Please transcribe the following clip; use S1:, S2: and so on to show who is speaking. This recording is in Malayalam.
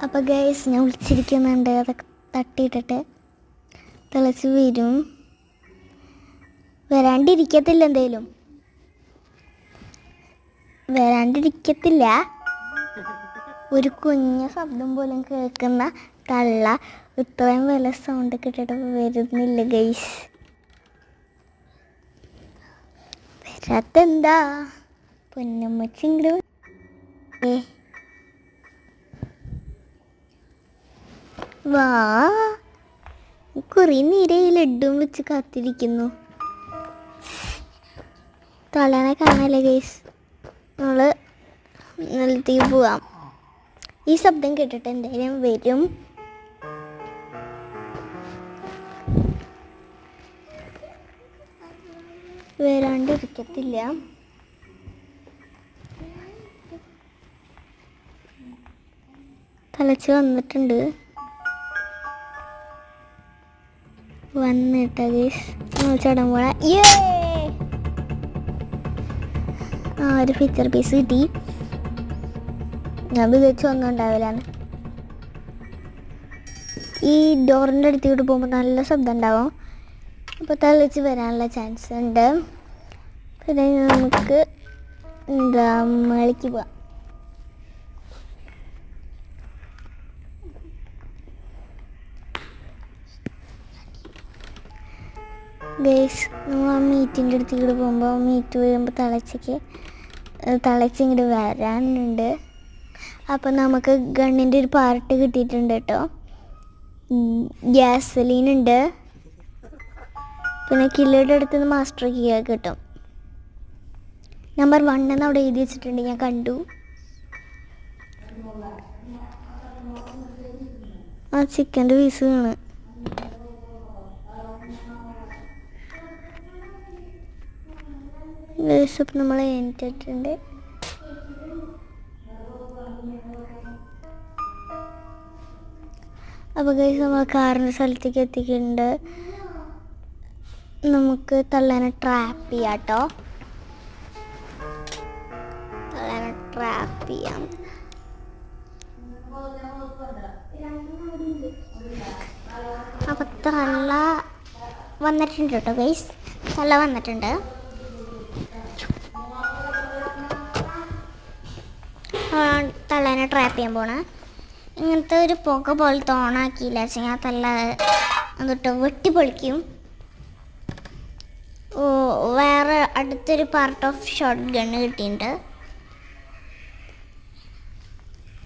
S1: അപ്പോൾ ഗൈസ് ഞാൻ വിളിച്ചിരിക്കുന്നുണ്ട്. അതൊക്കെ തട്ടിയിട്ടിട്ട് തിളച്ച് വരും. വരാണ്ടിരിക്കത്തില്ല, എന്തേലും വരാണ്ടിരിക്കത്തില്ല. ഒരു കുഞ്ഞു ശബ്ദം പോലും കേൾക്കുന്ന തള്ള ഇത്രയും വലിയ സൗണ്ട് കിട്ടിയിട്ട് വരുന്നില്ല ഗൈസ്. വരാത്തെന്താ പൊന്നമ്മച്ചിങ്ങട് വാ. കുറേ നേരം ഈ ലഡ്ഡും വെച്ച് കാത്തിരിക്കുന്നു. തലേനെ കാണാല്ലേ ഗൈസ്. നമ്മൾ നിലത്തേക്ക് പോവാം. ഈ ശബ്ദം കേട്ടിട്ട് എന്തായാലും വരും. വരാണ്ടിരിക്കത്തില്ല. തലച്ച് വന്നിട്ടുണ്ട്. വന്നിട്ട ഗൈസ് നമ്മൾ ചടം പോണ. ഒരു ഫീച്ചർ പീസ് കിട്ടി. ഞാൻ വിചാരിച്ചു ഒന്നും ഉണ്ടാവില്ലാന്ന്. ഈ ഡോറിൻ്റെ അടുത്തേക്ക് പോകുമ്പോൾ നല്ല ശബ്ദം ഉണ്ടാവും. അപ്പോൾ തളിച്ച് വരാനുള്ള ചാൻസ് ഉണ്ട്. പിന്നെ നമുക്ക് മേളിക്ക് പോവാം. ഗൈസ് നമ്മൾ ആ മീറ്റിൻ്റെ അടുത്തേക്ക് പോകുമ്പോൾ മീറ്റ് വരുമ്പോൾ തിളച്ചിങ്ങോട്ട് വരാനുണ്ട്. അപ്പോൾ നമുക്ക് ഗണ്ണിൻ്റെ ഒരു പാർട്ട് കിട്ടിയിട്ടുണ്ട് കേട്ടോ. ഗ്യാസലീൻ ഉണ്ട്. പിന്നെ കില്ലയുടെ അടുത്ത് നിന്ന് മാസ്റ്റർ കീ കിട്ടും. നമ്പർ 1 എന്ന് അവിടെ എഴുതി വെച്ചിട്ടുണ്ട്, ഞാൻ കണ്ടു. ആ ചിക്കൻ്റെ പീസ് ആണ്. ഇപ്പം നമ്മൾ എണ്ണിട്ടിട്ടുണ്ട്. അപ്പോൾ ഗൈസ് നമ്മൾ കാറിൻ്റെ സ്ഥലത്തേക്ക് എത്തിയിട്ടുണ്ട്. നമുക്ക് തള്ളേനെ ട്രാപ്പ് ചെയ്യാം കേട്ടോ. തള്ളേനെ ട്രാപ്പ് ചെയ്യാം. അപ്പോൾ തള്ള വന്നിട്ടുണ്ട് കേട്ടോ ഗൈസ്. തള്ള വന്നിട്ടുണ്ട്. തള്ളേനെ ട്രാപ്പ് ചെയ്യാൻ പോണ. ഇങ്ങനത്തെ ഒരു പുക പോലെ തോണാക്കിയില്ല വെച്ചാൽ ആ തള്ള എന്നിട്ട് വെട്ടിപ്പൊളിക്കും. വേറെ അടുത്തൊരു പാർട്ട് ഓഫ് ഷോട്ട് ഗണ്ണ് കിട്ടിയിട്ടുണ്ട്.